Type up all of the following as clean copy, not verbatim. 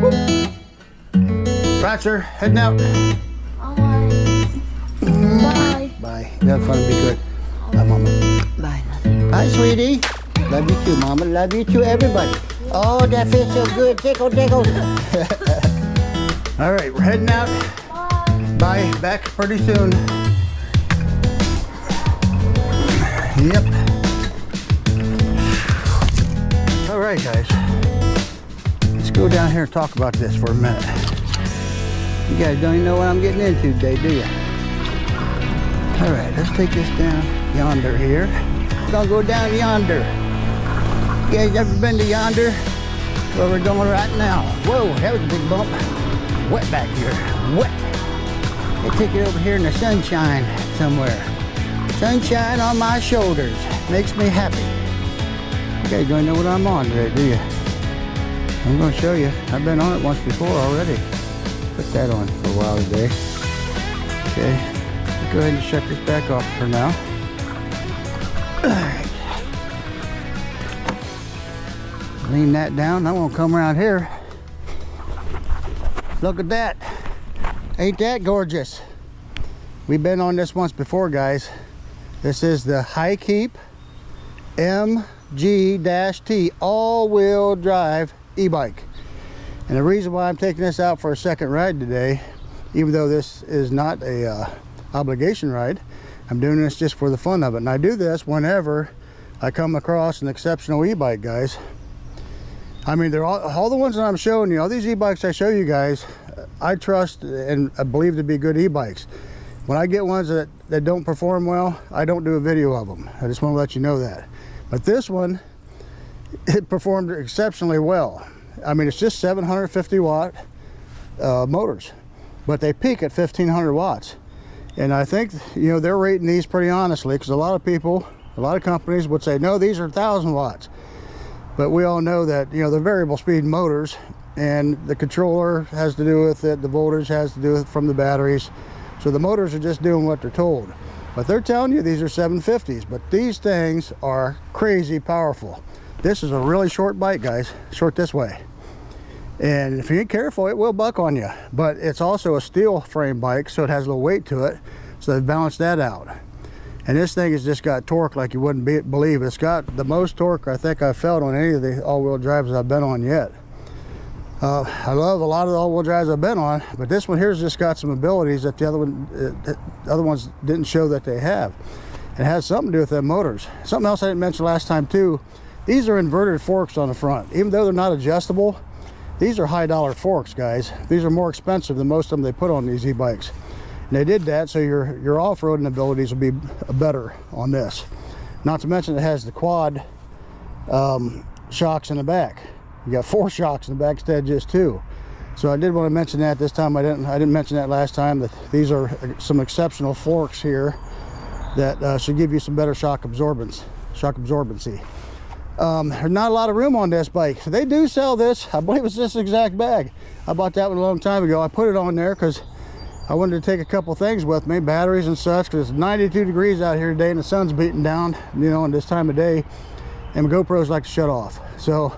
Right, sir. Heading out. Alright. Bye. Bye. You have fun and be good. Bye, Mama. Bye. Hi, sweetie. Love you too, Mama. Love you too, everybody. Oh, that feels so good. Tickle, tickle. All right, we're heading out. Bye. Back pretty soon. Yep. All right, guys. Let's go down here and talk about this for a minute. You guys don't even know what I'm getting into today, do you? All right, let's take this down yonder here. We're gonna go down yonder. You guys ever been to yonder? Where we're going right now. Whoa, that was a big bump. Wet back here, wet. They take it over here in the sunshine somewhere. Sunshine on my shoulders. Makes me happy. You guys don't know what I'm on today, do you? I'm gonna show you. I've been on it once before already. Put that on for a while today. Okay, let's go ahead and shut this back off for now. Alright. Lean that down. I won't come around here. Look at that. Ain't that gorgeous? We've been on this once before, guys. This is the HiKEEP MG-T all-wheel drive e-bike. And the reason why I'm taking this out for a second ride today, even though this is not a obligation ride, I'm doing this just for the fun of it. And I do this whenever I come across an exceptional e-bike, guys. I mean, they're all the ones that I'm showing you, all these e-bikes I show you guys, I trust and I believe to be good e-bikes. When I get ones that don't perform well, I don't do a video of them. I just want to let you know that. But this one, it performed exceptionally well. I mean, it's just 750 watt motors, but they peak at 1500 watts. And I think, you know, they're rating these pretty honestly, because a lot of people, a lot of companies would say, no, these are 1000 watts. But we all know that, you know, they're variable speed motors, and the controller has to do with it, the voltage has to do with it from the batteries. So the motors are just doing what they're told. But they're telling you these are 750s, but these things are crazy powerful. This is a really short bike, guys, short this way. And if you ain't careful, it will buck on you. But it's also a steel frame bike, so it has a little weight to it. So they've balanced that out. And this thing has just got torque like you wouldn't believe. It's got the most torque I think I've felt on any of the all-wheel drives I've been on yet. I love a lot of the all-wheel drives I've been on, but this one here's just got some abilities that the other ones didn't show that they have. It has something to do with them motors. Something else I didn't mention last time too, these are inverted forks on the front. Even though they're not adjustable, these are high dollar forks, guys. These are more expensive than most of them they put on these e-bikes. And they did that so your off-roading abilities will be better on this. Not to mention it has the quad shocks in the back. You got 4 shocks in the back instead of just 2. So I did want to mention that this time. I didn't mention that last time, that these are some exceptional forks here that should give you some better shock absorbency. There's not a lot of room on this bike. So they do sell this. I believe it's this exact bag. I bought that one a long time ago. I put it on there because I wanted to take a couple things with me, batteries and such, because it's 92 degrees out here today and the sun's beating down, you know, in this time of day, and my GoPros like to shut off. So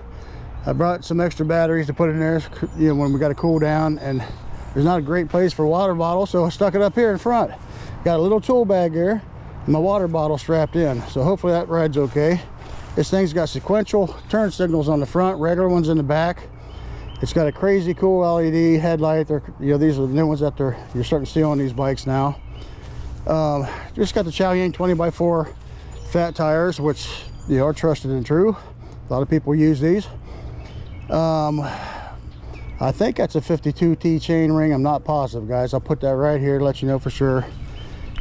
I brought some extra batteries to put in there, you know, when we got to cool down, and there's not a great place for a water bottle, so I stuck it up here in front. Got a little tool bag here, and my water bottle strapped in, so hopefully that rides okay. This thing's got sequential turn signals on the front, regular ones in the back. It's got a crazy cool LED headlight. You know, these are the new ones that you're starting to see on these bikes now. Just got the Chaoying 20x4 fat tires, which, you know, are trusted and true. A lot of people use these. I think that's a 52T chain ring. I'm not positive, guys. I'll put that right here to let you know for sure.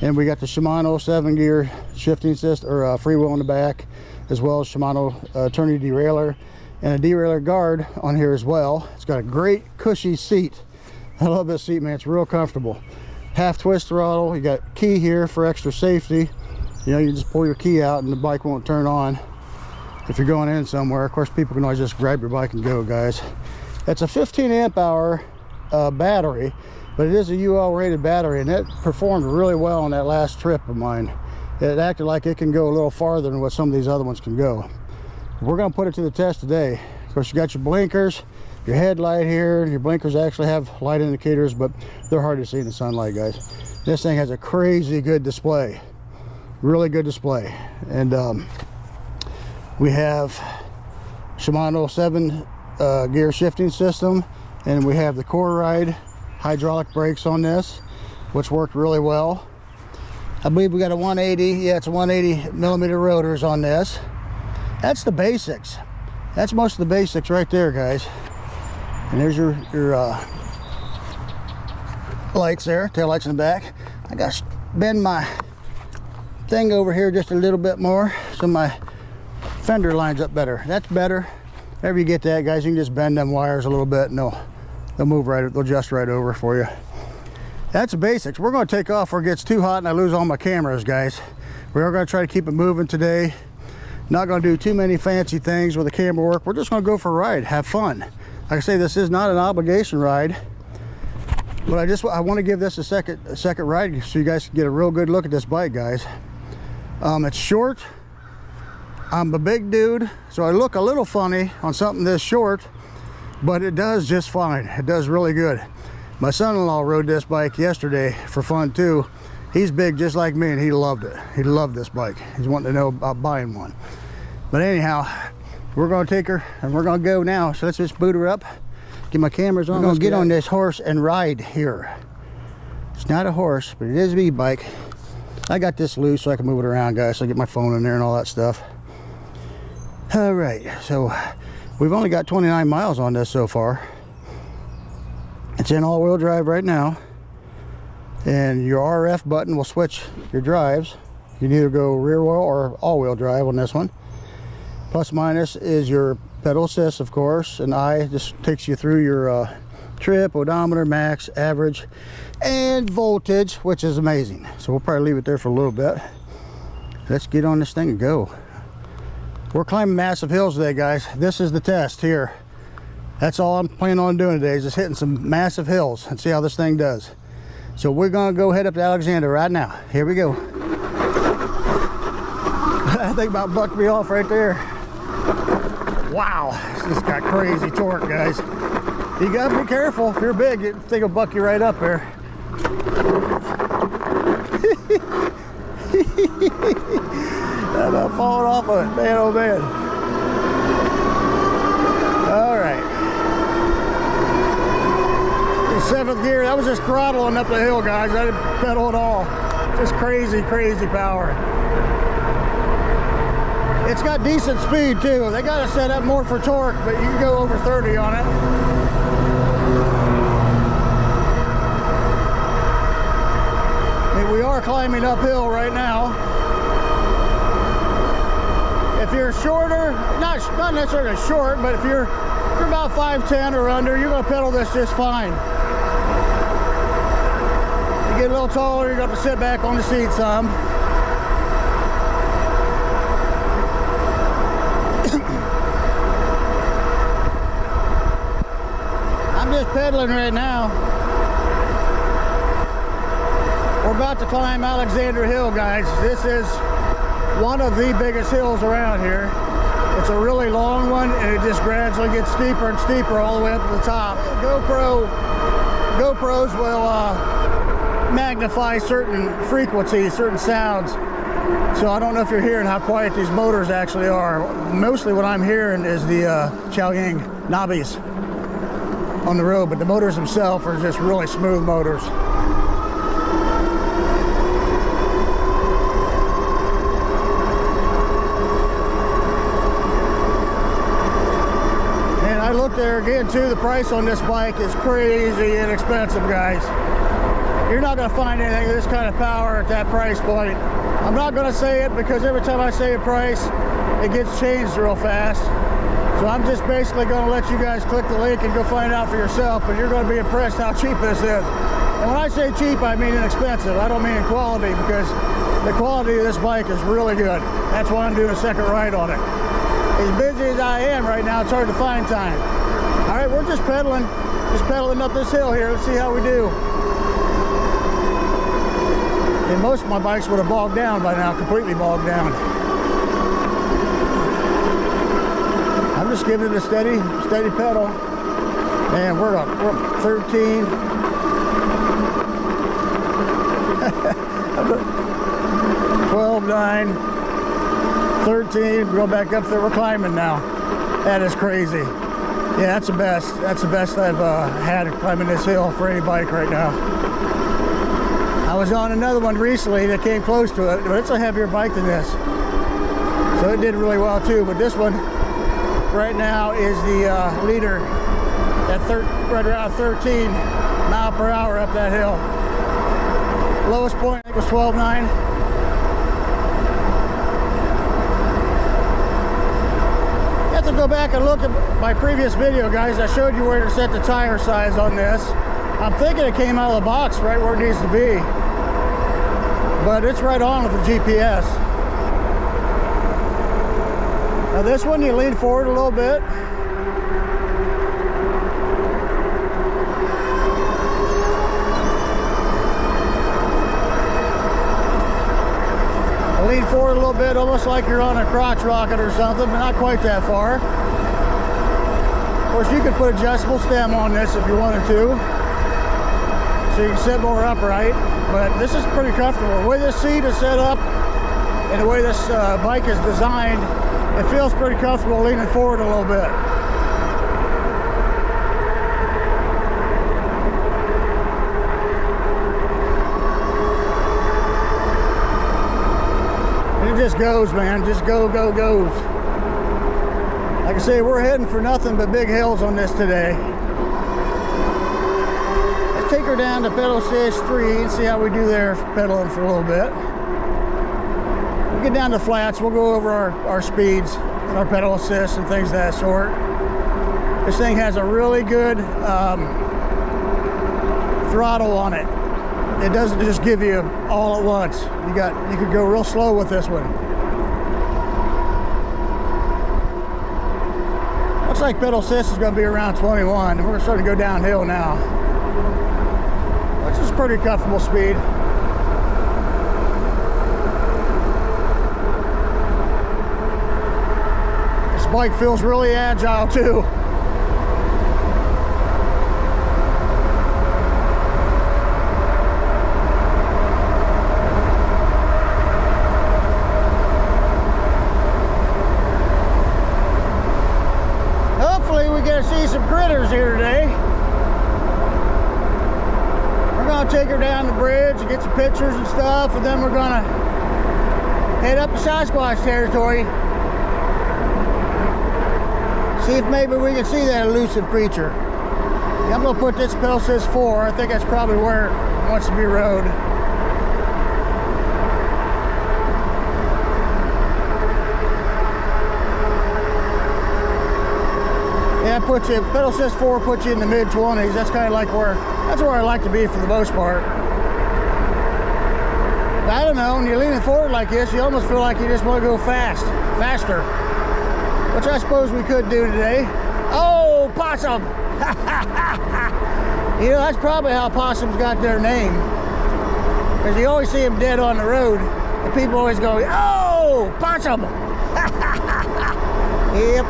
And we got the Shimano 7-gear shifting system, or freewheel in the back, as well as Shimano turning derailleur, and a derailleur guard on here as well. It's got a great cushy seat. I love this seat, man. It's real comfortable. Half twist throttle. You got key here for extra safety. You know, you just pull your key out and the bike won't turn on if you're going in somewhere. Of course, people can always just grab your bike and go, guys. It's a 15 amp hour battery, but it is a UL rated battery, and it performed really well on that last trip of mine. It acted like it can go a little farther than what some of these other ones can go. We're going to put it to the test today. Of course, you got your blinkers, your headlight here. Your blinkers actually have light indicators, but they're hard to see in the sunlight, guys. This thing has a crazy good display, really good display. And we have Shimano 7 gear shifting system, and we have the Core Ride hydraulic brakes on this, which worked really well. I believe we got a 180, yeah, it's a 180 millimeter rotors on this. That's the basics. That's most of the basics right there, guys. And there's your lights there, tail lights in the back. I got to bend my thing over here just a little bit more so my fender lines up better. That's better. Whenever you get that, guys, you can just bend them wires a little bit and they'll move right, they'll adjust right over for you. That's the basics. We're going to take off before it gets too hot and I lose all my cameras, guys. We are going to try to keep it moving today. Not going to do too many fancy things with the camera work. We're just going to go for a ride, have fun. Like I say, this is not an obligation ride, but I want to give this a second ride so you guys can get a real good look at this bike, guys. It's short. I'm a big dude, so I look a little funny on something this short, but it does just fine. It does really good. My son-in-law rode this bike yesterday for fun too. He's big just like me and he loved it. He loved this bike. He's wanting to know about buying one. But anyhow, we're going to take her and we're going to go now. So let's just boot her up, get my cameras on. We're going to get on this horse and ride here. It's not a horse, but it is an e-bike. I got this loose so I can move it around, guys, so I get my phone in there and all that stuff. All right, so we've only got 29 miles on this so far. It's in all-wheel drive right now, and your RF button will switch your drives. You can either go rear wheel or all-wheel drive on this one. Plus minus is your pedal assist, of course, and I just takes you through your trip, odometer, max, average, and voltage, which is amazing. So we'll probably leave it there for a little bit. Let's get on this thing and go. We're climbing massive hills today, guys. This is the test here. That's all I'm planning on doing today, is just hitting some massive hills and see how this thing does. So we're gonna go head up to Alexander right now. Here we go. That thing about bucked me off right there. Wow, this got crazy torque, guys. You gotta be careful. If you're big, the thing will buck you right up there. I'm about falling off of it, man, oh man. All right. Seventh gear, that was just throttling up the hill, guys. I didn't pedal at all. Just crazy, crazy power. It's got decent speed too. They got it set up more for torque, but you can go over 30 on it. I mean, we are climbing uphill right now. If you're shorter, not necessarily short, but if you're about 5'10" or under, you're gonna pedal this just fine. You get a little taller, you're gonna have to sit back on the seat some. I'm just pedaling right now. We're about to climb Alexander Hill, guys. This is one of the biggest hills around here. It's a really long one, and it just gradually gets steeper and steeper all the way up to the top. GoPros will magnify certain frequencies, certain sounds. So I don't know if you're hearing how quiet these motors actually are. Mostly what I'm hearing is the Chaoying knobbies on the road, but the motors themselves are just really smooth motors. I looked there again too. The price on this bike is crazy inexpensive, guys. You're not going to find anything of this kind of power at that price point. I'm not going to say it because every time I say a price, it gets changed real fast. So I'm just basically going to let you guys click the link and go find out for yourself, but you're going to be impressed how cheap this is. And when I say cheap, I mean inexpensive. I don't mean in quality, because the quality of this bike is really good. That's why I'm doing a second ride on it. As busy as I am right now, it's hard to find time. All right, we're just pedaling up this hill here. Let's see how we do. And most of my bikes would have bogged down by now, completely bogged down. I'm just giving it a steady pedal. Man, we're up 13. 12, 9, 13. Go back up there. We're climbing now. That is crazy. Yeah, that's the best. That's the best I've had climbing this hill for any bike right now. I was on another one recently that came close to it, but it's a heavier bike than this. So it did really well too. But this one right now is the leader at right around 13 mile per hour up that hill. Lowest point I think was 12.9. You have to go back and look at my previous video, guys. I showed you where to set the tire size on this. I'm thinking it came out of the box right where it needs to be, but it's right on with the GPS. Now this one, you lean forward a little bit. Lean forward a little bit, almost like you're on a crotch rocket or something, but not quite that far. Of course, you could put adjustable stem on this if you wanted to, so you can sit more upright, but this is pretty comfortable. The way this seat is set up and the way this bike is designed, it feels pretty comfortable leaning forward a little bit. It just goes, man. Just goes. Like I say, we're heading for nothing but big hills on this today. Let's take her down to pedal assist 3 and see how we do there pedaling for a little bit. We'll get down to flats. We'll go over our speeds and our pedal assist and things of that sort. This thing has a really good throttle on it. It doesn't just give you all at once. You could go real slow with this one. Looks like pedal assist is going to be around 21, and we're starting to go downhill now, which is pretty comfortable speed. This bike feels really agile too. See some critters here today. We're going to take her down the bridge and get some pictures and stuff, and then we're going to head up to Sasquatch territory, see if maybe we can see that elusive creature. I'm going to put this pedal assist 4. I think that's probably where it wants to be rode. Yeah, pedal assist 4 puts you in the mid-20s. That's kind of like that's where I like to be for the most part. But I don't know, when you're leaning forward like this, you almost feel like you just want to go faster, which I suppose we could do today. Oh, possum! You know, that's probably how possums got their name, because you always see them dead on the road, and people always go, "Oh, possum!" Yep.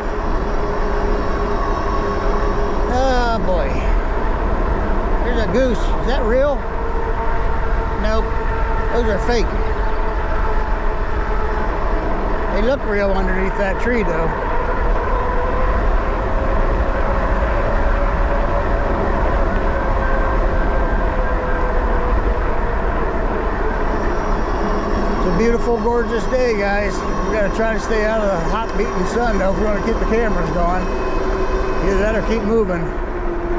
Oh boy, there's a goose. Is that real? Nope, those are fake. They look real underneath that tree though. It's a beautiful, gorgeous day, guys. We gotta try to stay out of the hot beating sun though if we want to keep the cameras going. Either that or keep moving.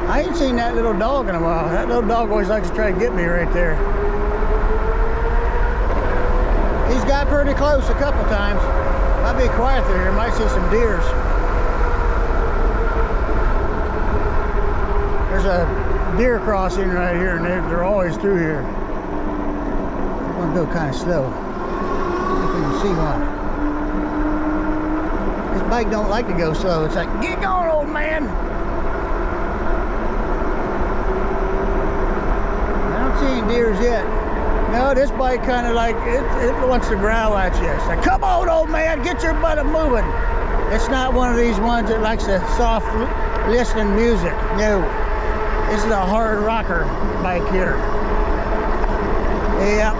I ain't seen that little dog in a while. That little dog always likes to try to get me right there. He's got pretty close a couple times. I'll be quiet through here. Might see some deers. There's a deer crossing right here, and they're always through here. I'm gonna go kind of slow. See if we can see one. This bike don't like to go slow. It's like, get going, old man. I don't see any deers yet. No, this bike kind of like, it wants to growl at you. It's like, come on, old man, get your butt moving. It's not one of these ones that likes to soft listening to music. No, this is a hard rocker bike here. Yep.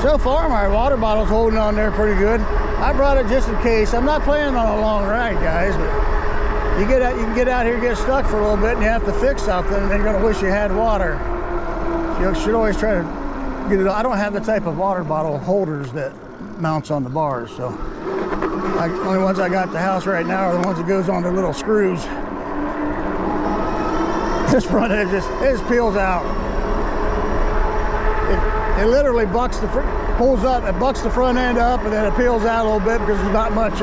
So far, my water bottle's holding on there pretty good. I brought it just in case. I'm not planning on a long ride, guys, but you can get out here, get stuck for a little bit, and you have to fix something, and then you're gonna wish you had water. You should always try to get it. I don't have the type of water bottle holders that mounts on the bars, so only ones I got at the house right now are the ones that goes on the little screws. This front edge just peels out. It literally bucks pulls up, it bucks the front end up, and then it peels out a little bit because there's not much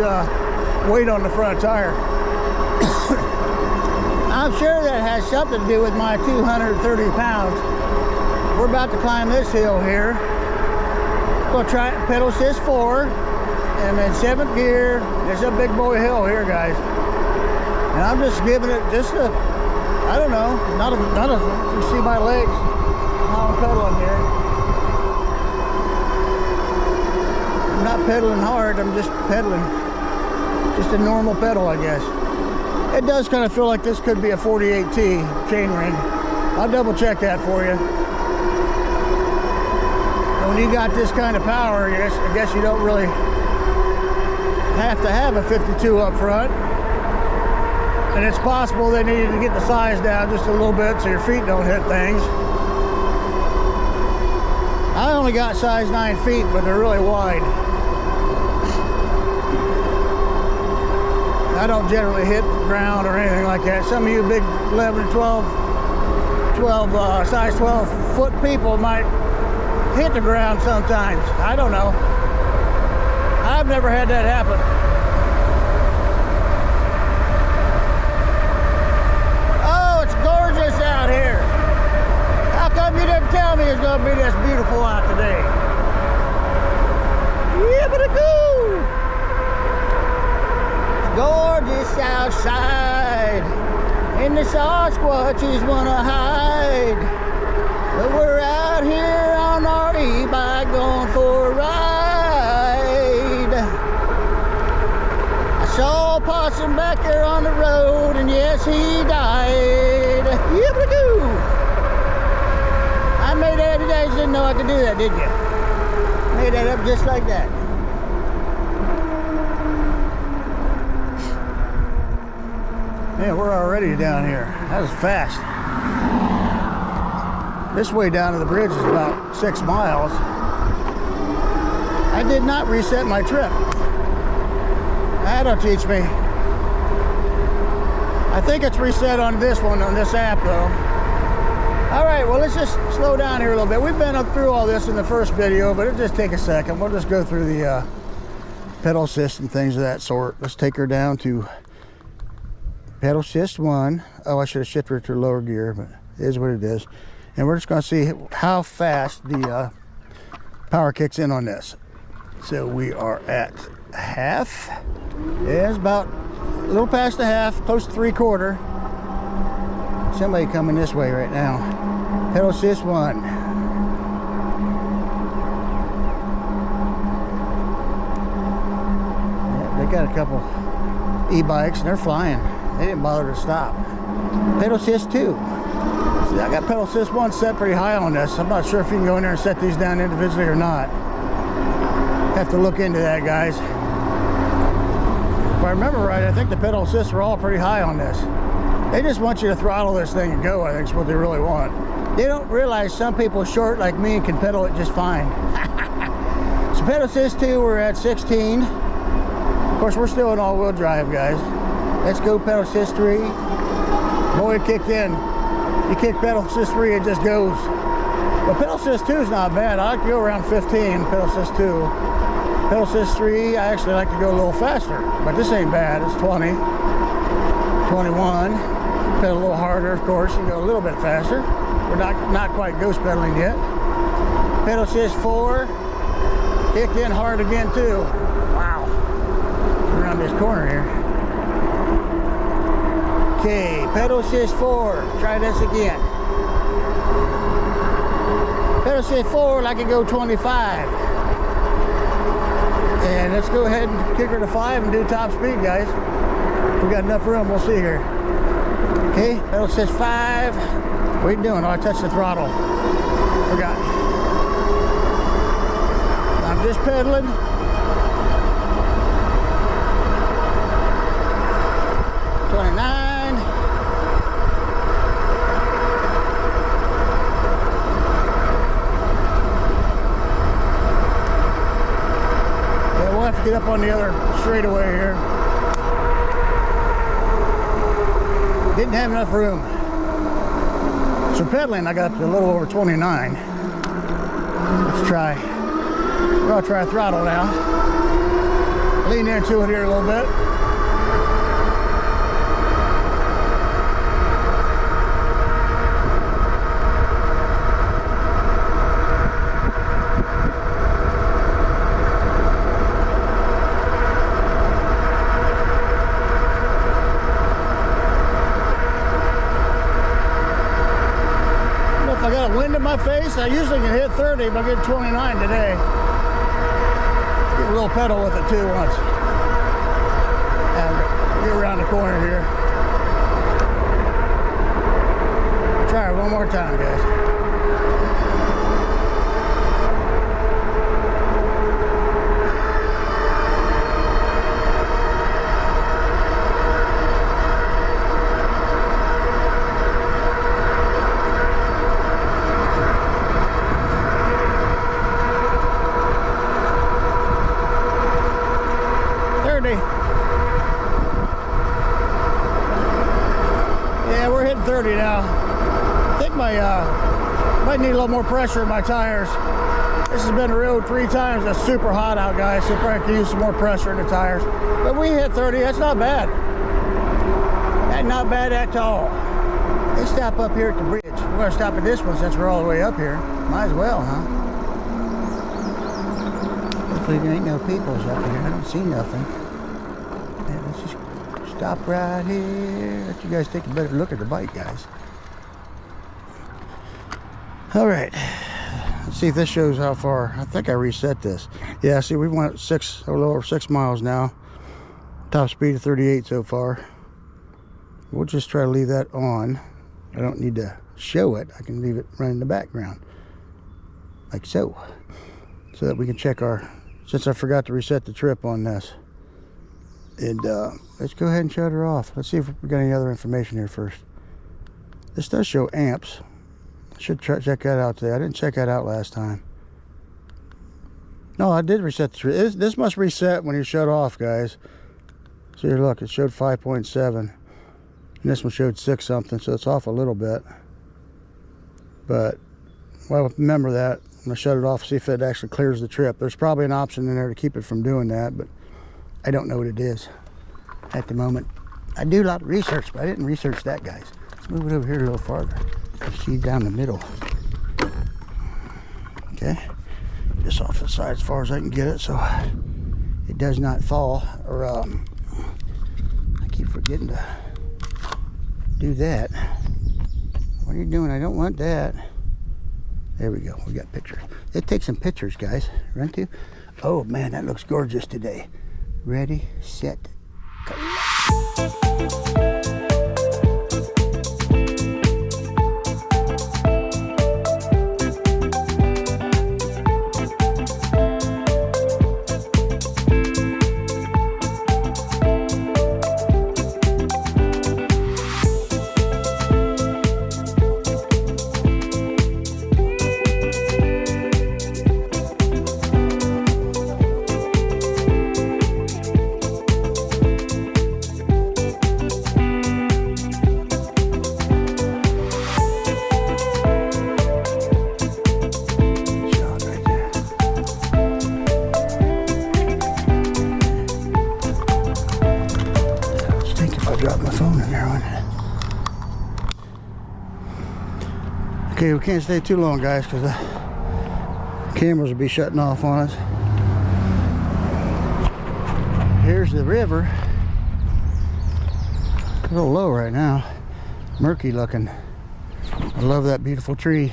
weight on the front tire. I'm sure that has something to do with my 230 pounds. We're about to climb this hill here. We'll try pedal assist 4, and then 7th gear. It's a big boy hill here, guys. And I'm just giving it just a, I don't know, not a, you see my legs, how I'm pedaling here. I'm not pedaling hard, I'm just pedaling. Just a normal pedal, I guess. It does kind of feel like this could be a 48T chain ring. I'll double check that for you. But when you got this kind of power, I guess you don't really have to have a 52 up front. And it's possible they needed to get the size down just a little bit so your feet don't hit things. I only got size 9 feet, but they're really wide. I don't generally hit the ground or anything like that. Some of you big 11, 12, size 12 foot people might hit the ground sometimes. I don't know. I've never had that happen. Oh, it's gorgeous out here. How come you didn't tell me it's gonna be this beautiful out today? Yippee-doo! Gorgeous outside, and the Sasquatches wanna hide. But we're out here on our e-bike going for a ride. I saw a possum back there on the road, and yes, he died. Yippee-doo! I made that, you guys didn't know I could do that, did you? Made that up just like that. Yeah, we're already down here. That was fast. This way down to the bridge is about 6 miles. I did not reset my trip. That'll teach me. I think it's reset on this one, on this app though. All right, well, let's just slow down here a little bit. We've been up through all this in the first video, but it'll just take a second. We'll just go through the pedal assist and things of that sort. Let's take her down to pedal assist 1. Oh, I should have shifted her to lower gear, but it is what it is. And we're just going to see how fast the power kicks in on this. So we are at half. Yeah, it's about a little past the half, close to 3/4. Somebody coming this way right now. Pedal assist 1. Yeah, they got a couple e-bikes and they're flying. They didn't bother to stop. Pedal assist 2. See, I got pedal assist 1 set pretty high on this. I'm not sure if you can go in there and set these down individually or not. Have to look into that, guys. If I remember right, I think the pedal assists are all pretty high on this. They just want you to throttle this thing and go, I think is what they really want. They don't realize some people short like me can pedal it just fine. So pedal assist 2, we're at 16. Of course, we're still in all-wheel drive, guys. Let's go pedal assist 3. Boy, it kicked in. You kick pedal assist 3, it just goes. But pedal assist 2 is not bad. I like to go around 15, pedal assist 2. Pedal assist 3, I actually like to go a little faster. But this ain't bad, it's 20. 21. Pedal a little harder, of course. You can go a little bit faster. We're not quite ghost pedaling yet. Pedal assist 4. Kick in hard again, too. Wow. Around this corner here. Okay, pedal assist 4. Try this again. Pedal assist 4, like it go 25. And let's go ahead and kick her to 5 and do top speed, guys. If we got enough room, we'll see here. Okay, pedal says 5. What are you doing? Oh, I touched the throttle. Forgot. I'm just pedaling. Get up on the other straightaway here. Didn't have enough room. So pedaling, I got up to a little over 29. Let's try. I'll try throttle now. Lean into it here a little bit. Wind in my face. I usually can hit 30, but I get 29 today. Get a little pedal with it too once. And get around the corner here. Try it one more time, guys. Yeah, we're hitting 30 now. I think my might need a little more pressure in my tires. This has been rode 3 times. It's super hot out, guys, so probably could use some more pressure in the tires. But we hit 30. That's not bad. That's not bad at all. They stop up here at the bridge. We're gonna stop at this one since we're all the way up here. Might as well, huh? Hopefully there ain't no peoples up here. I haven't seen nothing. Yeah, let's just stop right here. Let you guys take a better look at the bike, guys. All right, let's see if this shows how far. I think I reset this. Yeah, see, we went a little over 6 miles now. Top speed of 38 so far. We'll just try to leave that on. I don't need to show it. I can leave it running in the background, like so that we can check our, since I forgot to reset the trip on this. And let's go ahead and shut her off. Let's see if we got any other information here first. This does show amps. I should check that out today. I didn't check that out last time. No, I did reset the trip. This must reset when you shut off, guys. So here, look, it showed 5.7. And this one showed 6 something, so it's off a little bit. But, well, remember that. I'm going to shut it off, see if it actually clears the trip. There's probably an option in there to keep it from doing that, but I don't know what it is at the moment. I do a lot of research, but I didn't research that, guys. Let's move it over here a little farther. See down the middle. Okay. Just off the side as far as I can get it so it does not fall. Or I keep forgetting to do that. What are you doing? I don't want that. There we go. We got pictures. Let's take some pictures, guys. Run to. Oh man, that looks gorgeous today. Ready, set, go. Okay, we can't stay too long, guys, because the cameras will be shutting off on us. Here's the river. A little low right now. Murky looking. I love that beautiful tree.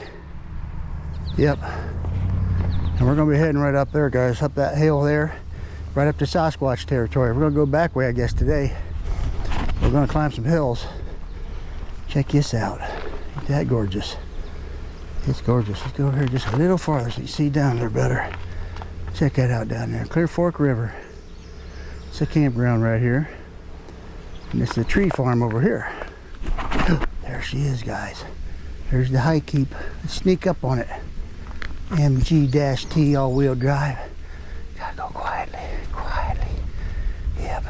Yep. And we're going to be heading right up there, guys, up that hill there. right up to Sasquatch territory. We're gonna go back way, I guess, today. We're gonna climb some hills. Check this out. Ain't that gorgeous? It's gorgeous. Let's go over here just a little farther so you see down there better. Check that out down there. Clear Fork River. It's a campground right here. And it's the tree farm over here. There she is, guys. There's the HiKEEP. Let's sneak up on it. MG-T all-wheel drive. Gotta go quietly, quietly. Yep.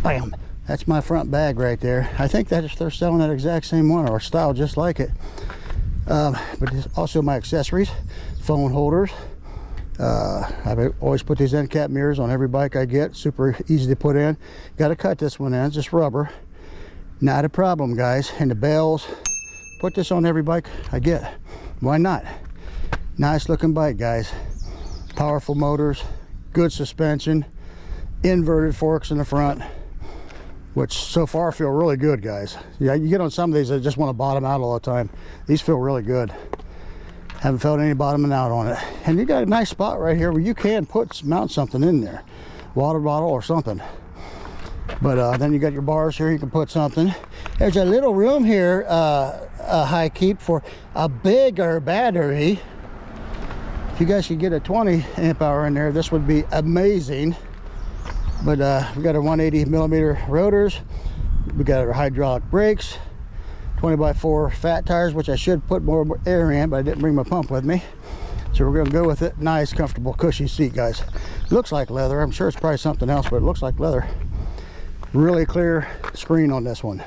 Bam. That's my front bag right there. I think that they're selling that exact same one or style just like it. But it's also my accessories, phone holders. I always put these end cap mirrors on every bike I get. Super easy to put in. Got to cut this one in. It's just rubber. Not a problem, guys. And the bells. Put this on every bike I get. Why not? Nice looking bike, guys. Powerful motors, good suspension, inverted forks in the front, which so far feel really good, guys. Yeah, you get on some of these that just want to bottom out all the time. These feel really good. Haven't felt any bottoming out on it. And you got a nice spot right here where you can mount something in there, water bottle or something. But then you got your bars here, you can put something. There's a little room here, HiKEEP, for a bigger battery. If you guys could get a 20 amp hour in there, this would be amazing. But we got our 180 millimeter rotors. We got our hydraulic brakes, 20x4 fat tires, which I should put more air in, but I didn't bring my pump with me. So we're gonna go with it. Nice, comfortable, cushy seat, guys. Looks like leather. I'm sure it's probably something else, but it looks like leather. Really clear screen on this one.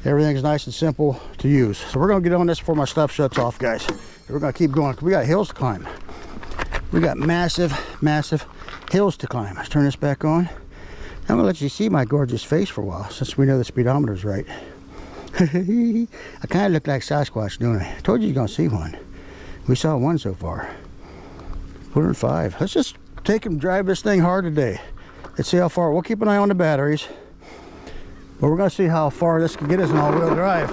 Everything's nice and simple to use. So we're gonna get on this before my stuff shuts off, guys. We're gonna keep going. We got hills to climb. We got massive, massive hills to climb. Let's turn this back on. I'm gonna let you see my gorgeous face for a while, since we know the speedometer's right. I kind of look like Sasquatch, don't I? I told you you're gonna see one. We saw one so far. 105. Let's just take and drive this thing hard today. Let's see how far. We'll keep an eye on the batteries, but we're gonna see how far this can get us in all-wheel drive.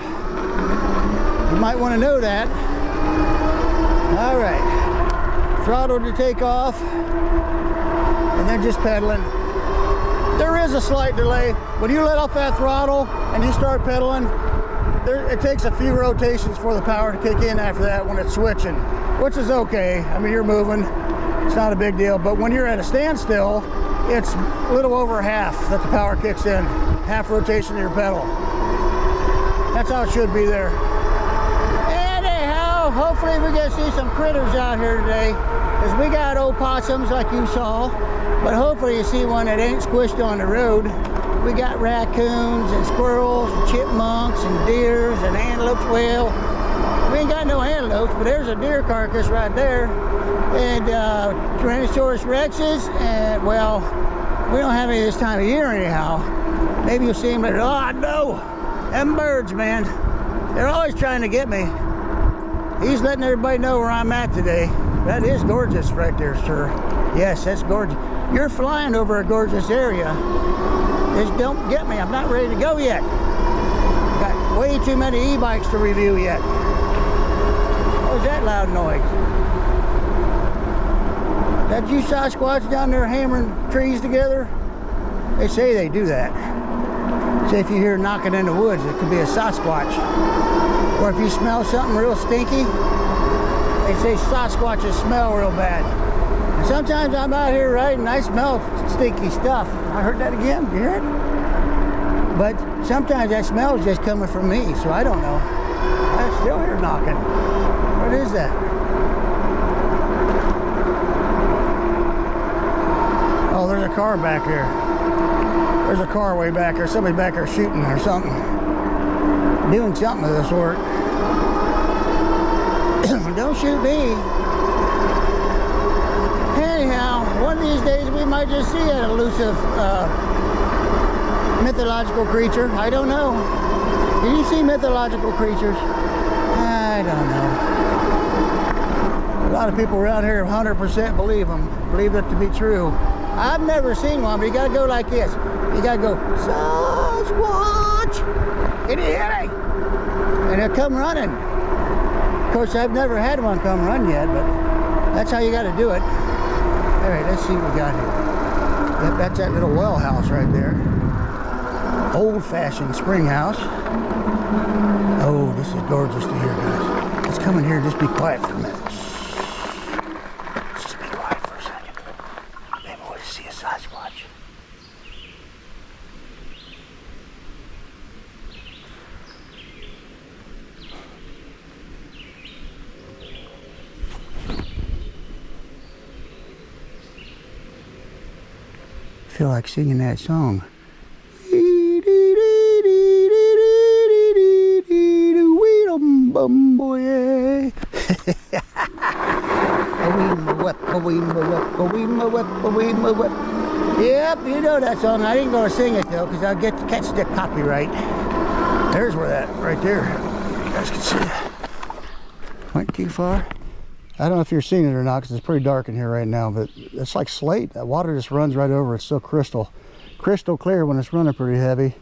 You might want to know that. All right, throttle to take off, and then just pedaling. There is a slight delay. When you let off that throttle and you start pedaling, it takes a few rotations for the power to kick in after that when it's switching, which is okay. I mean, you're moving, it's not a big deal. But when you're at a standstill, it's a little over half that the power kicks in, half rotation of your pedal. That's how it should be there. Anyhow, hopefully we get to see some critters out here today, because we got opossums like you saw, but hopefully you see one that ain't squished on the road. We got raccoons and squirrels and chipmunks and deers and antelopes. Well, we ain't got no antelopes, but there's a deer carcass right there. And Tyrannosaurus rexes, and well, we don't have any this time of year anyhow. Maybe you'll see them later. Oh no, them birds, man, they're always trying to get me. He's letting everybody know where I'm at today. That is gorgeous right there, sir. Yes, that's gorgeous. You're flying over a gorgeous area. Just don't get me. I'm not ready to go yet. Got way too many e-bikes to review yet. What was that loud noise? That you Sasquatch down there hammering trees together? They say they do that. Say if you hear knocking in the woods, it could be a Sasquatch. Or if you smell something real stinky, they say Sasquatches smell real bad. And sometimes I'm out here riding and I smell stinky stuff. I heard that again. You hear it? But sometimes that smell is just coming from me, so I don't know. I still hear knocking. What is that? Oh, there's a car back here. There's a car way back there. Somebody back there shooting or something. Doing something of the sort. Don't shoot me. Anyhow, one of these days we might just see an elusive mythological creature. I don't know. Do you see mythological creatures? I don't know. A lot of people around here 100% believe them. Believe it to be true. I've never seen one, but you gotta go like this. You gotta go, Sasquatch! Can you hear me? And they'll come running. Of course, I've never had one come run yet, but that's how you gotta do it. All right, let's see what we got here. Yep, that's that little well house right there. Old-fashioned spring house. Oh, this is gorgeous to hear, guys. Let's come in here and just be quiet for a minute. Let's just be quiet for a second. Maybe we'll see a Sasquatch. I feel like singing that song. Yep, you know that song. I ain't gonna sing it though, because I'll catch the copyright. There's where that right there. You guys can see that. Went too far. I don't know if you're seeing it or not, because it's pretty dark in here right now, but it's like slate. That water just runs right over. It's so crystal clear when it's running pretty heavy.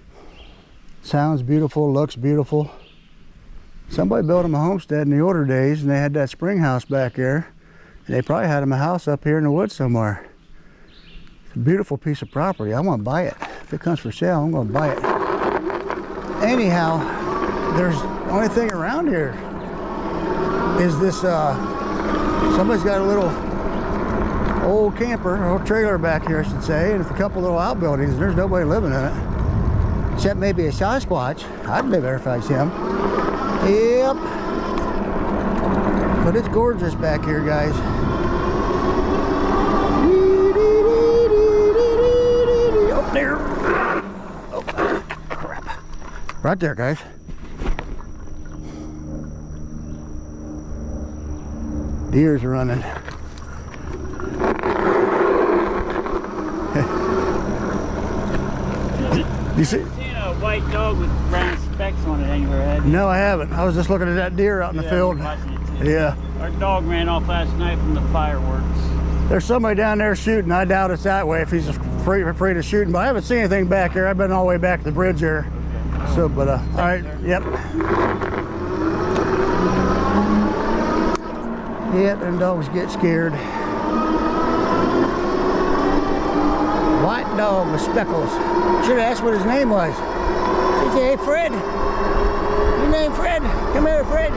Sounds beautiful, looks beautiful. Somebody built them a homestead in the older days, and they had that spring house back there, and they probably had them a house up here in the woods somewhere. It's a beautiful piece of property. I want to buy it. If it comes for sale, I'm going to buy it. Anyhow, there's the only thing around here is this somebody's got a little old camper or trailer back here, I should say, and it's a couple little outbuildings, and there's nobody living in it except maybe a Sasquatch. I'd live there if I see him. Yep, but it's gorgeous back here, guys. Up there. Oh crap, right there, guys. Deers are running. You see? Seen a white dog with brown specks on it anywhere, have you? No, I haven't. I was just looking at that deer out in the field. Yeah. Our dog ran off last night from the fireworks. There's somebody down there shooting. I doubt it's that way if he's afraid of shooting, but I haven't seen anything back here. I've been all the way back to the bridge there. Okay. So, but, all right, sir. Yep. Yep, them dogs get scared. White dog with speckles. Should have asked what his name was. She said, "Hey, Fred. Your name Fred? Come here, Fred."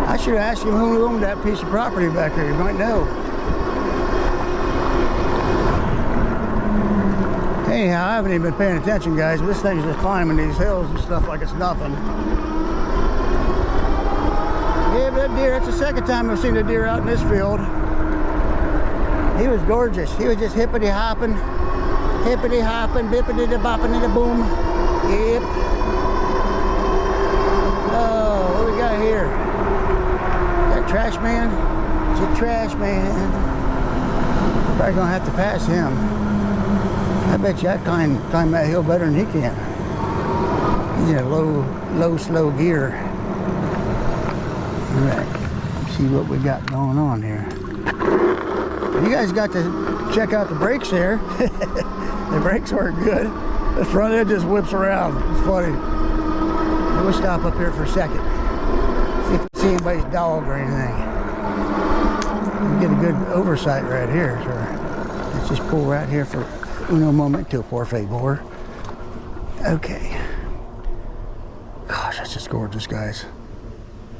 I should have asked him who owned that piece of property back there. You might know. Anyhow, I haven't even been paying attention, guys. But this thing's just climbing these hills and stuff like it's nothing. Yeah, but that deer, that's the second time I've seen a deer out in this field. He was gorgeous. He was just hippity hopping, bippity bopping and a boom. Yep. Oh, what do we got here? That trash man? It's a trash man. Probably gonna have to pass him. I bet you I climb that hill better than he can. He's in a low, slow gear. All right, let's see what we got going on here. You guys got to check out the brakes there. The brakes weren't good. The front end just whips around. It's funny. We'll stop up here for a second. See if we see anybody's dog or anything. We get a good oversight right here. So let's just pull right here for uno momento, por favor. Okay. Gosh, that's just gorgeous, guys.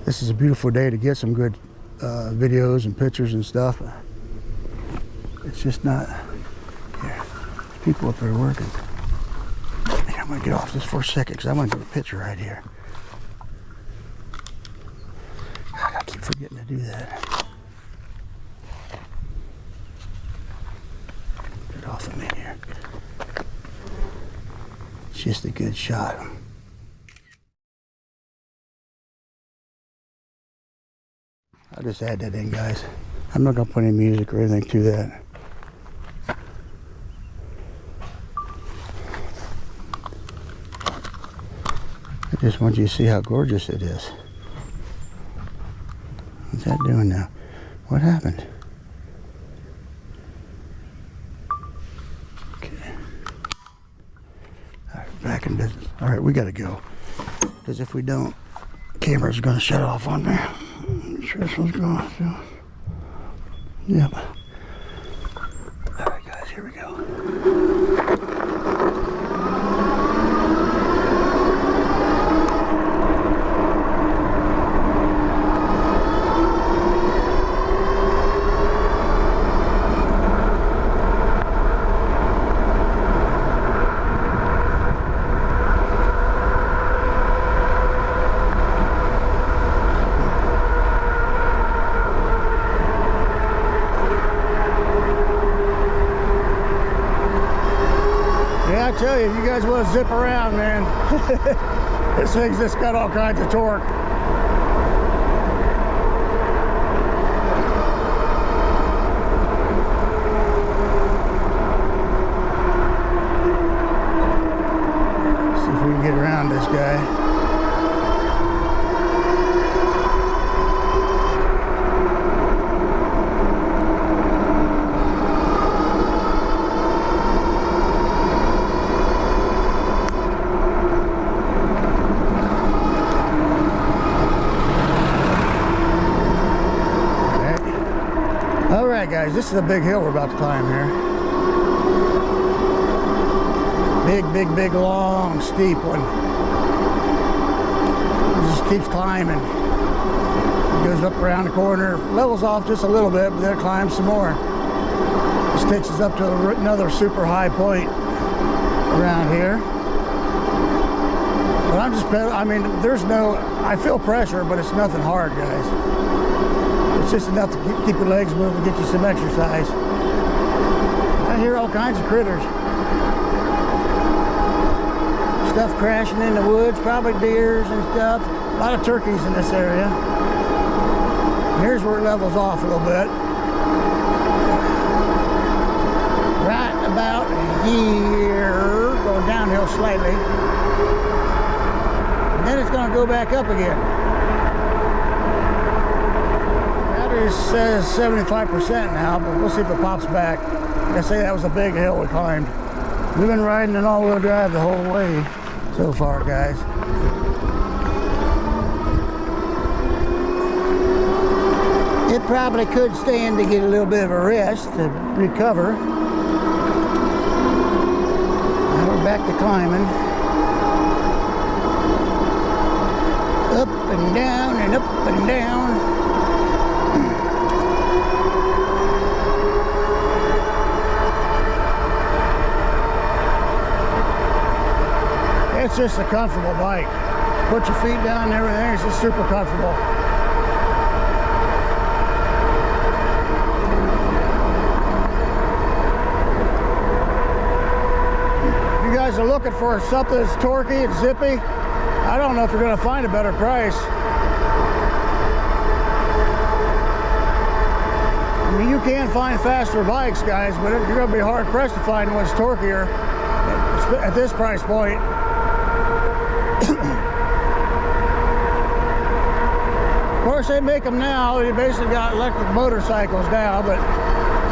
This is a beautiful day to get some good videos and pictures and stuff. It's just not. Here, there's people up there working. Hey, I'm gonna get off this for a second because I want to get a picture right here. God, I keep forgetting to do that. Get off of me here. It's just a good shot. I'll just add that in, guys. I'm not gonna put any music or anything to that. I just want you to see how gorgeous it is. What's that doing now? What happened? Okay. All right, back in business. All right, we gotta go. Because if we don't, the camera's gonna shut off on me. I'm sure this one's going to. Yep. All right, guys, here we go. I tell you, you guys want to zip around, man. This thing's just got all kinds of torque. See if we can get around this guy. Guys, this is a big hill we're about to climb here. Big, long, steep one. It just keeps climbing. It goes up around the corner, levels off just a little bit, but then it climbs some more. This takes us up to another super high point around here. But I'm just, I mean, there's no, I feel pressure, but it's nothing hard, guys. It's just enough to keep your legs moving, get you some exercise. I hear all kinds of critters. Stuff crashing in the woods, probably deers and stuff. A lot of turkeys in this area. Here's where it levels off a little bit. Right about here, going downhill slightly. And then it's going to go back up again. It says 75% now, but we'll see if it pops back. Like I say, that was a big hill we climbed. We've been riding an all-wheel drive the whole way so far, guys. It probably could stand to get a little bit of a rest to recover. Now we're back to climbing. Up and down and up and down. It's just a comfortable bike. Put your feet down and everything, it's just super comfortable. If you guys are looking for something that's torquey and zippy, I don't know if you're going to find a better price. I mean, you can find faster bikes, guys, but you're going to be hard pressed to find one that's torqueyer at this price point. Of course, they make them now. They basically got electric motorcycles now, but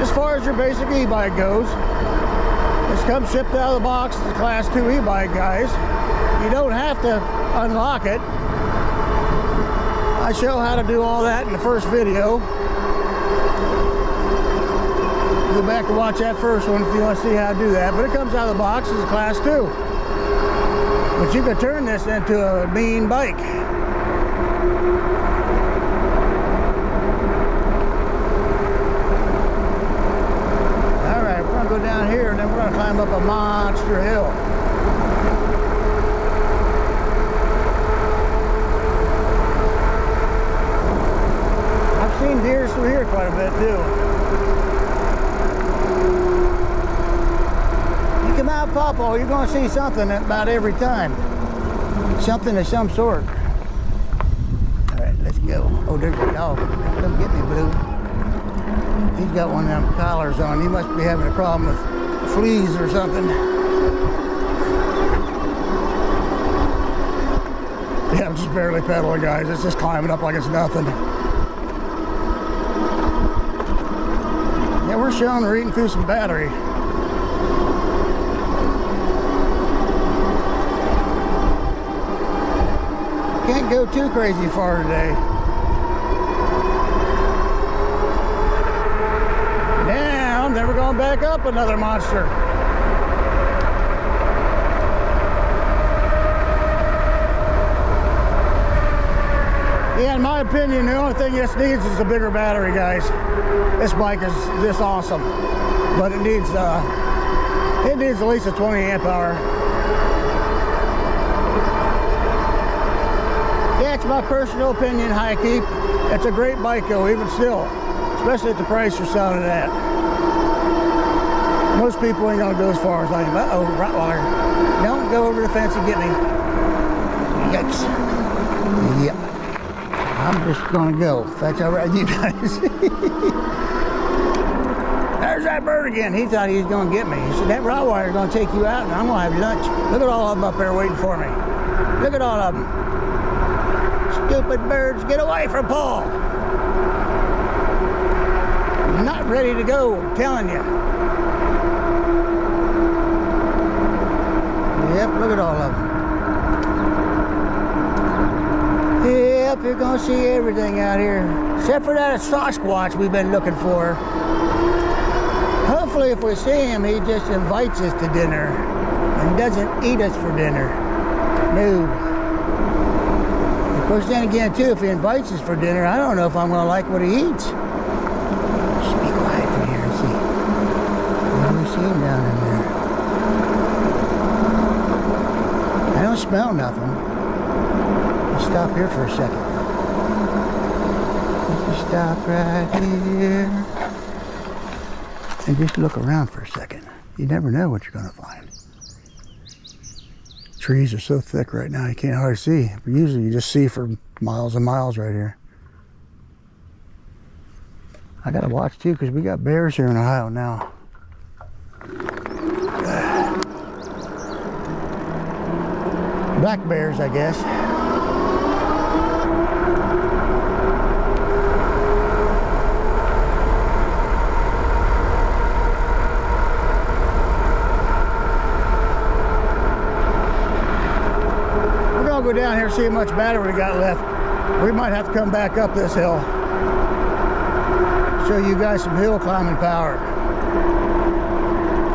as far as your basic e-bike goes, this comes shipped out of the box as a Class 2 e-bike, guys. You don't have to unlock it. I show how to do all that in the first video. Go back and watch that first one if you want to see how to do that. But it comes out of the box as a Class 2. But you can turn this into a mean bike. Alright, we're going to go down here and then we're going to climb up a monster hill. I've seen deer through here quite a bit too. You come out Pawpaw, you're going to see something about every time. Something of some sort. Alright, let's go. Oh, there's a dog. Come get me, Blue. He's got one of them collars on. He must be having a problem with fleas or something. Yeah, I'm just barely pedaling, guys. It's just climbing up like it's nothing. Yeah, we're showing we're eating through some battery. Can't go too crazy far today. going back up another monster. Yeah, in my opinion, the only thing this needs is a bigger battery, guys. This bike is this awesome, but it needs at least a 20 amp hour. Yeah, it's my personal opinion, HiKEEP. It's a great bike though, even still, especially at the price you're selling it at. Most people ain't gonna go as far as I am. Uh-oh, Rottweiler. Don't go over the fence and get me. Yikes. Yep. I'm just gonna go. If that's all right with you guys. There's that bird again. He thought he was gonna get me. He said, that Rottweiler is gonna take you out and I'm gonna have lunch. Look at all of them up there waiting for me. Look at all of them. Stupid birds, get away from Paul. I'm not ready to go, I'm telling you. Yep, look at all of them. Yep, you're gonna see everything out here. Except for that Sasquatch we've been looking for. Hopefully if we see him, he just invites us to dinner and doesn't eat us for dinner. No. Of course, then again, too, if he invites us for dinner, I don't know if I'm going to like what he eats. Just be quiet from here and see. What do we see him down in there? I don't smell nothing. Let's stop here for a second. Let's stop right here. And just look around for a second. You never know what you're going to find. Trees are so thick right now you can't hardly see. But usually you just see for miles and miles right here. I gotta watch too because we got bears here in Ohio now. Black bears, I guess. Go down here and see how much battery we got left. We might have to come back up this hill. Show you guys some hill climbing power.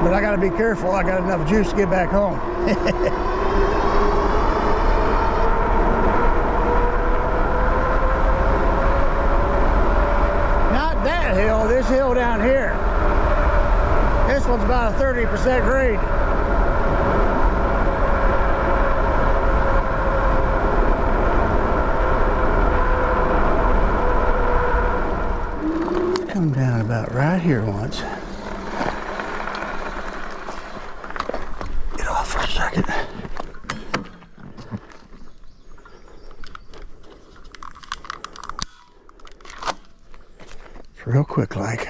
But I gotta be careful. I got enough juice to get back home. Not that hill, this hill down here. This one's about a 30% grade. Come down about right here once. Get off for a second. It's real quick like.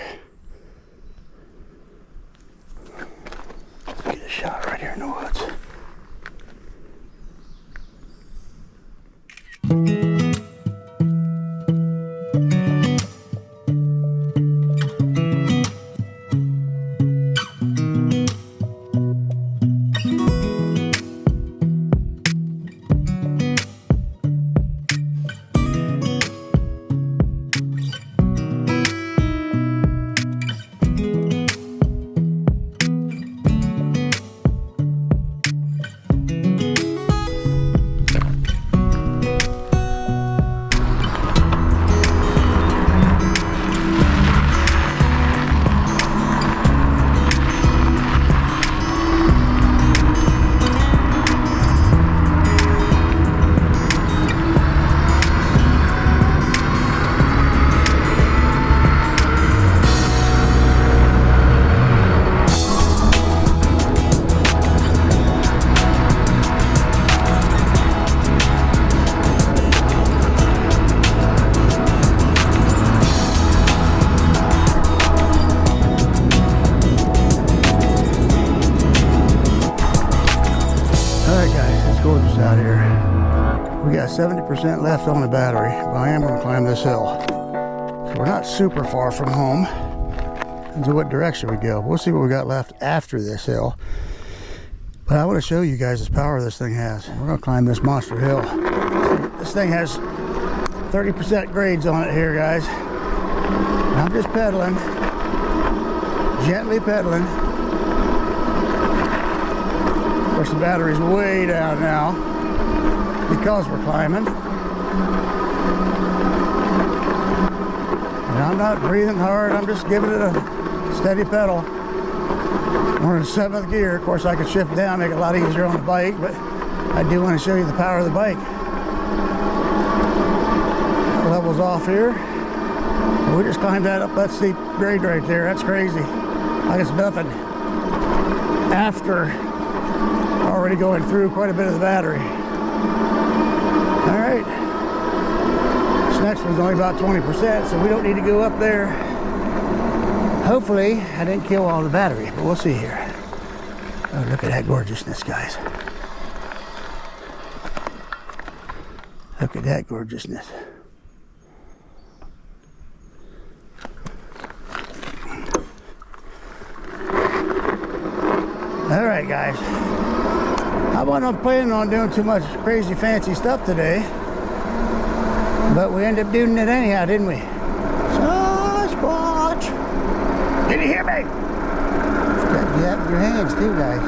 Get a shot right here in the woods. gorgeous out here. We got 70% left on the battery, but I am going to climb this hill. So we're not super far from home. Into what direction we go. We'll see what we got left after this hill. But I want to show you guys this power this thing has. We're going to climb this monster hill. This thing has 30% grades on it here, guys. And I'm just pedaling. gently pedaling. Of course, the battery's way down now because we're climbing. And I'm not breathing hard, I'm just giving it a steady pedal. We're in 7th gear. Of course, I could shift down, make it a lot easier on the bike, but I do want to show you the power of the bike. Levels off here. We just climbed that up that steep grade right there. That's crazy. Like it's nothing. After already going through quite a bit of the battery. All right. This next one's only about 20%, so we don't need to go up there. Hopefully, I didn't kill all the battery, but we'll see here. Oh, look at that gorgeousness, guys. Look at that gorgeousness. All right, guys. I wasn't planning on doing too much crazy fancy stuff today, but we ended up doing it anyhow, didn't we? Sasquatch! Did you hear me? You have your hands too, guys.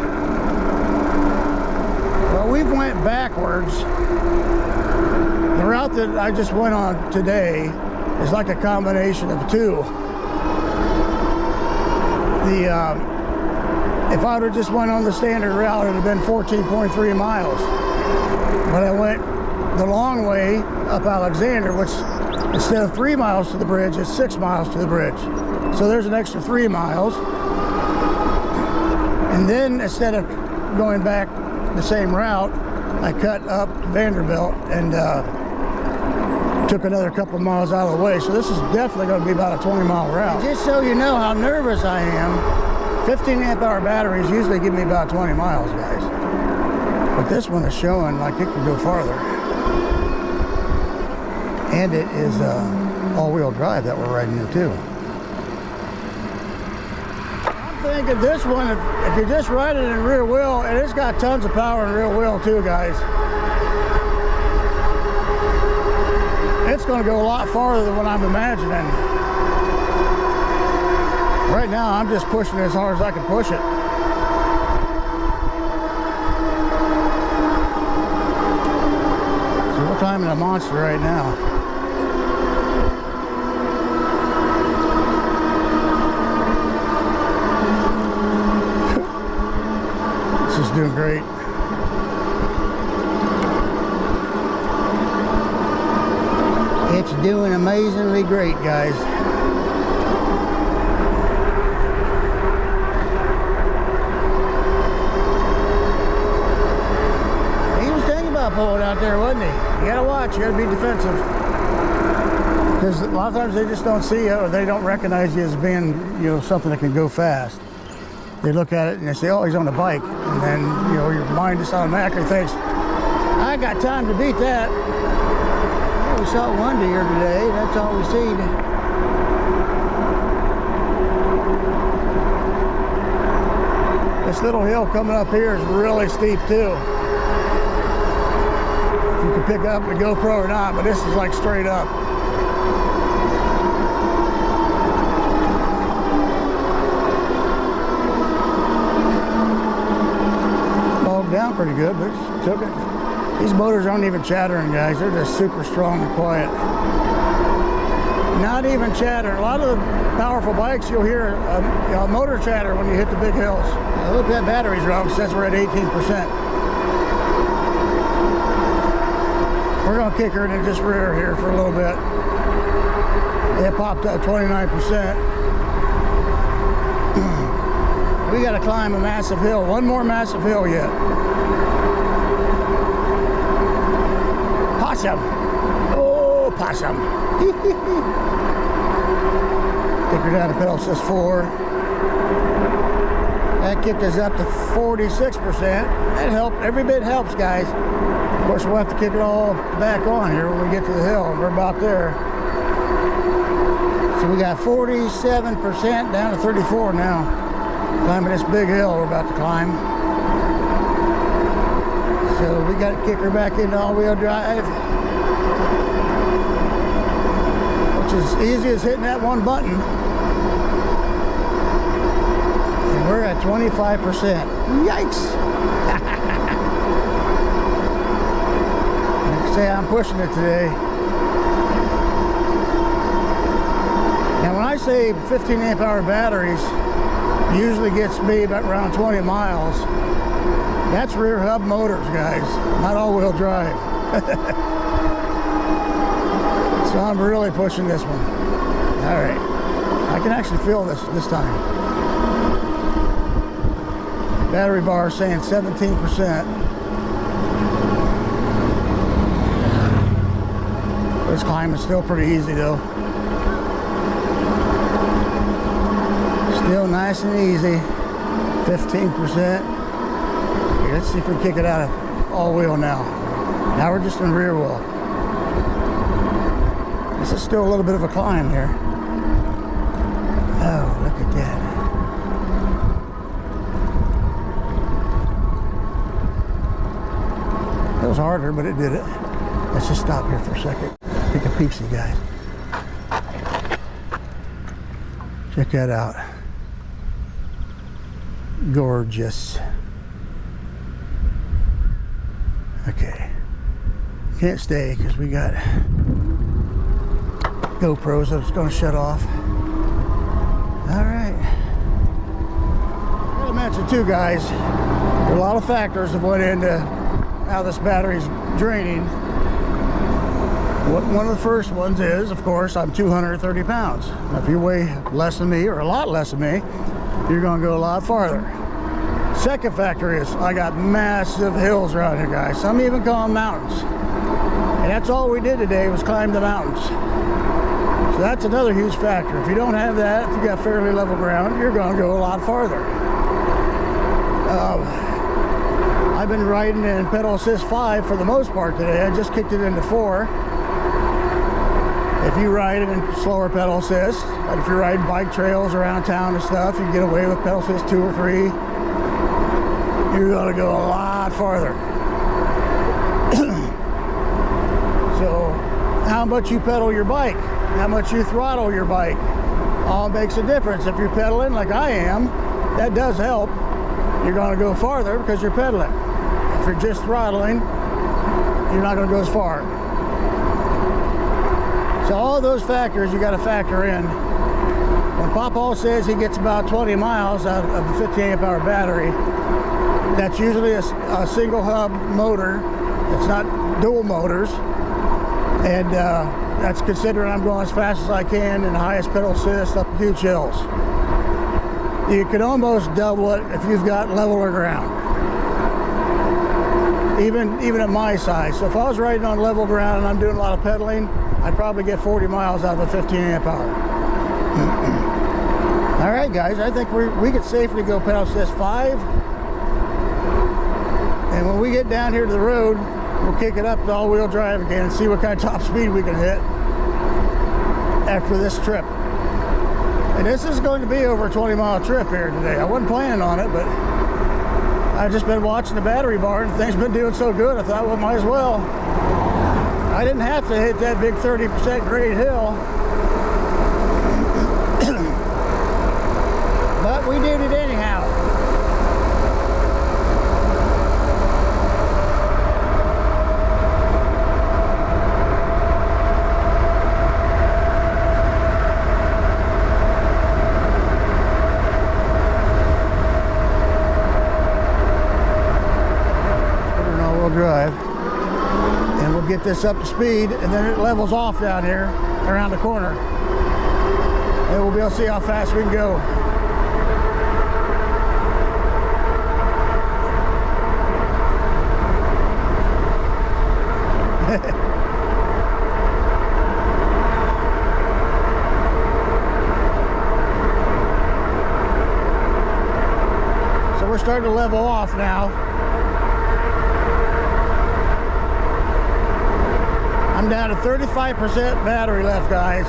Well, we've went backwards. The route that I just went on today is like a combination of two. If I would have just went on the standard route, it would have been 14.3 miles. But I went the long way up Alexander, which instead of 3 miles to the bridge, it's 6 miles to the bridge. So there's an extra 3 miles. And then instead of going back the same route, I cut up Vanderbilt and took another couple of miles out of the way. So this is definitely going to be about a 20-mile route. And just so you know how nervous I am, 15 amp hour batteries usually give me about 20 miles, guys. But this one is showing like it can go farther. And it is all-wheel drive that we're riding in too. I'm thinking this one, if you just ride it in rear wheel, and it's got tons of power in rear wheel too, guys. It's going to go a lot farther than what I'm imagining. Right now, I'm just pushing it as hard as I can push it. So we're climbing a monster right now. This is doing great. It's doing amazingly great, guys. Pulling out there, wasn't he? You gotta watch, you gotta be defensive. Because a lot of times they just don't see you, or they don't recognize you as being, you know, something that can go fast. They look at it and they say, oh, he's on a bike. And then, you know, your mind just automatically thinks, I got time to beat that. Well, we saw one deer today, that's all we seen. This little hill coming up here is really steep too. You can pick up the GoPro or not, but this is like straight up. Bogged down pretty good, but it took it. These motors aren't even chattering, guys. They're just super strong and quiet. Not even chatter. A lot of the powerful bikes, you'll hear a motor chatter when you hit the big hills. Now, look, that battery's wrong. It says we're at 18%. We're going to kick her into just rear here for a little bit. It popped up 29%. We got to climb a massive hill. One more massive hill yet. Possum. Oh, possum. Kick her down to pedal assist 4. That kicked us up to 46%. That helped. Every bit helps, guys. Of course, we'll have to kick it all back on here when we get to the hill, and we're about there. So we got 47% down to 34 now. Climbing this big hill we're about to climb. So we got to kick her back into all-wheel drive, which is easy as hitting that one button. We're at 25%. Yikes! Like I say, I'm pushing it today. Now when I say 15 amp hour batteries, usually gets me about around 20 miles. That's rear hub motors, guys, not all-wheel drive. So I'm really pushing this one. All right, I can actually feel this time. Battery bar saying 17%. This climb is still pretty easy though. Still nice and easy. 15%. Okay, let's see if we can kick it out of all wheel now. Now we're just in rear wheel. This is still a little bit of a climb here. Oh, look at that. It was harder, but it did it. Let's just stop here for a second. Take a peek, see guys. Check that out. Gorgeous. Okay. Can't stay because we got GoPros that's going to shut off. All right. I gotta mention too, guys, there are a lot of factors that went into how this battery's draining. One of the first ones is, of course, I'm 230 pounds. Now, if you weigh less than me or a lot less than me, you're going to go a lot farther. Second factor is I got massive hills around here, guys. Some even call them mountains. And that's all we did today was climb the mountains. So that's another huge factor. If you don't have that, if you got fairly level ground, you're going to go a lot farther. I've been riding in pedal assist 5 for the most part today. I just kicked it into 4. If you ride it in slower pedal assist, like if you're riding bike trails around town and stuff, you can get away with pedal assist 2 or 3. You're going to go a lot farther. So how much you pedal your bike, how much you throttle your bike, all makes a difference. If you're pedaling like I am, that does help. You're going to go farther because you're pedaling. If you're just throttling, you're not going to go as far. So all those factors you got to factor in. When Papa says he gets about 20 miles out of a 15 amp hour battery, that's usually a single hub motor. It's not dual motors. And that's considering I'm going as fast as I can in the highest pedal assist up huge hills. You could almost double it if you've got leveler ground. Even at my size. So if I was riding on level ground and I'm doing a lot of pedaling, I'd probably get 40 miles out of a 15 amp hour. All right, guys, I think we could safely go pedal assist 5. And when we get down here to the road, we'll kick it up to all-wheel drive again and see what kind of top speed we can hit after this trip. And this is going to be over a 20-mile trip here today. I wasn't planning on it, but I've just been watching the battery bar and things been doing so good, I thought, well, might as well. I didn't have to hit that big 30% grade hill. But we did it anyhow. Drive, and we'll get this up to speed, and then it levels off down here around the corner, and we'll be able to see how fast we can go. So we're starting to level off now. I'm down to 35% battery left, guys.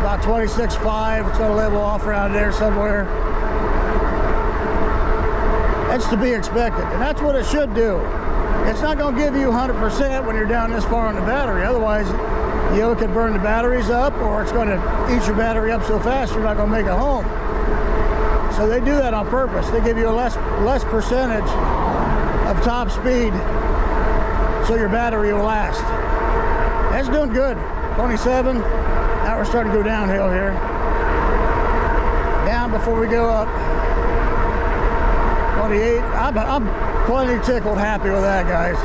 About 26.5, it's gonna level off around there somewhere. That's to be expected, and that's what it should do. It's not gonna give you 100% when you're down this far on the battery. Otherwise, You either could burn the batteries up, or it's going to eat your battery up so fast you're not going to make it home. So they do that on purpose. They give you a less percentage of top speed so your battery will last. That's doing good. 27. Now we're starting to go downhill here. Down before we go up. 28. I'm plenty tickled happy with that, guys.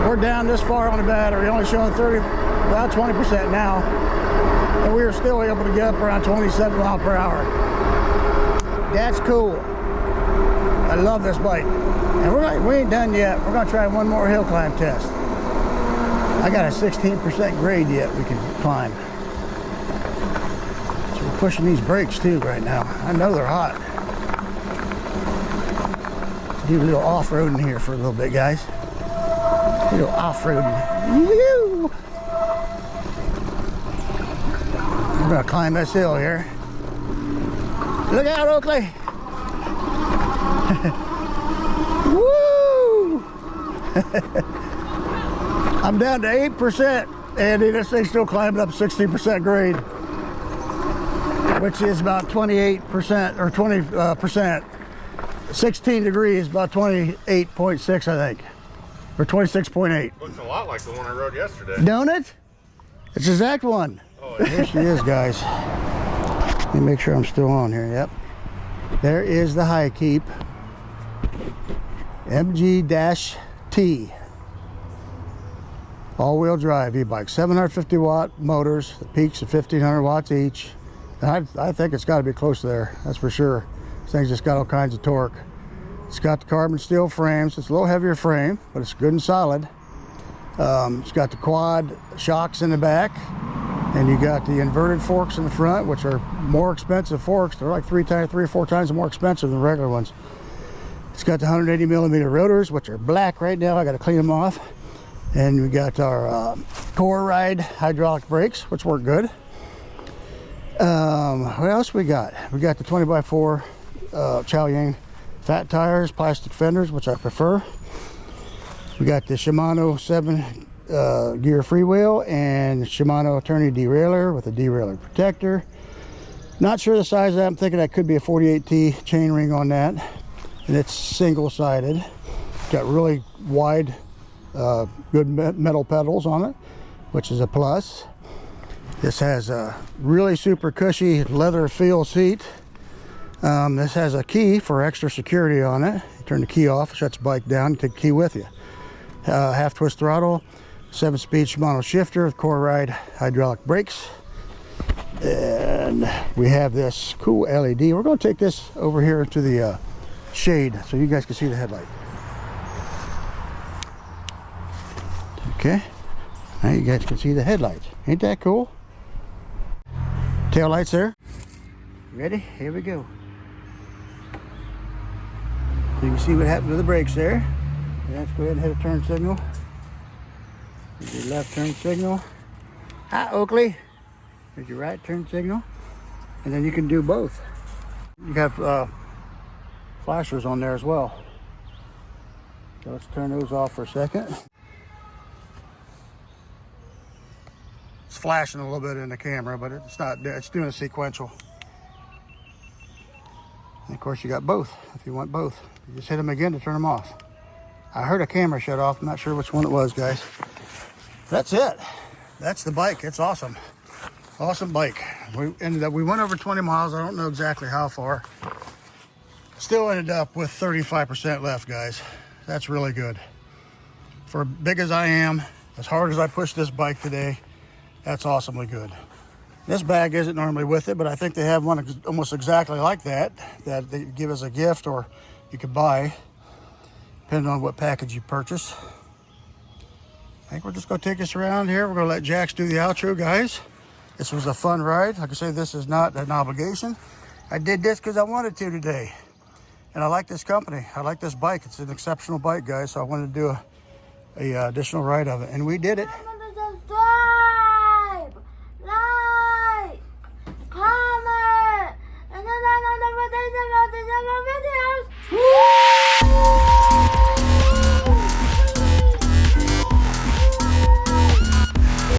We're down this far on the battery, only showing about 20% now. And we are still able to get up around 27 miles per hour. That's cool. I love this bike. And we ain't done yet. We're gonna try one more hill climb test. I got a 16% grade yet we can climb. So we're pushing these brakes too right now. I know they're hot. Do a little off-roading here for a little bit, guys. A little off-roading. Woo! We're gonna climb this hill here. Look out, Oakley! Woo! I'm down to 8%, Andy. This thing's still climbing up 16% grade, which is about 28% or 20%. 16 degrees, about 28.6, I think, or 26.8. Looks a lot like the one I rode yesterday. Don't it? It's the exact one. Oh, yeah. Here she is, guys. Let me make sure I'm still on here. Yep. There is the HiKEEP MG-T all-wheel drive e-bike. 750 watt motors. The peaks of 1500 watts each. And I think it's got to be close to there. That's for sure. This thing's just got all kinds of torque. It's got the carbon steel frames. It's a little heavier frame, but it's good and solid. It's got the quad shocks in the back, and you got the inverted forks in the front, which are more expensive forks. They're like three or four times more expensive than regular ones. It's got the 180 millimeter rotors, which are black right now. I got to clean them off. And we got our Core Ride hydraulic brakes, which work good. What else we got? We got the 20x4 Chaoyang fat tires, plastic fenders, which I prefer. We got the Shimano 7 gear freewheel and Shimano Eternity derailleur with a derailleur protector. Not sure the size of that. I'm thinking that could be a 48T chain ring on that, and it's single-sided. Got really wide, good metal pedals on it, which is a plus. This has a really super cushy leather feel seat. This has a key for extra security on it. You turn the key off, shuts the bike down, you take the key with you. Half twist throttle, 7-speed Shimano shifter with Core Ride hydraulic brakes. And we have this cool LED. We're going to take this over here to the shade so you guys can see the headlight. Okay, now you guys can see the headlights. Ain't that cool? Tail lights there. Ready? Here we go. You can see what happened to the brakes there. Let's go ahead and hit a turn signal. Here's your left turn signal. Hi, Oakley. Here's your right turn signal. And then you can do both. You have flashers on there as well. So let's turn those off for a second. It's flashing a little bit in the camera, but it's not, it's doing a sequential. And of course you got both, if you want both. You just hit them again to turn them off. I heard a camera shut off. I'm not sure which one it was, guys. That's it. That's the bike. It's awesome. Awesome bike. We went over 20 miles. I don't know exactly how far. Still ended up with 35% left, guys. That's really good. For big as I am, as hard as I pushed this bike today, that's awesomely good. This bag isn't normally with it, but I think they have one almost exactly like that they give as a gift, or you could buy, depending on what package you purchase. I think we're just going to take us around here. We're going to let Jax do the outro, guys. This was a fun ride. Like I say, this is not an obligation. I did this because I wanted to today. And I like this company. I like this bike. It's an exceptional bike, guys. So I wanted to do a additional ride of it. And we did it.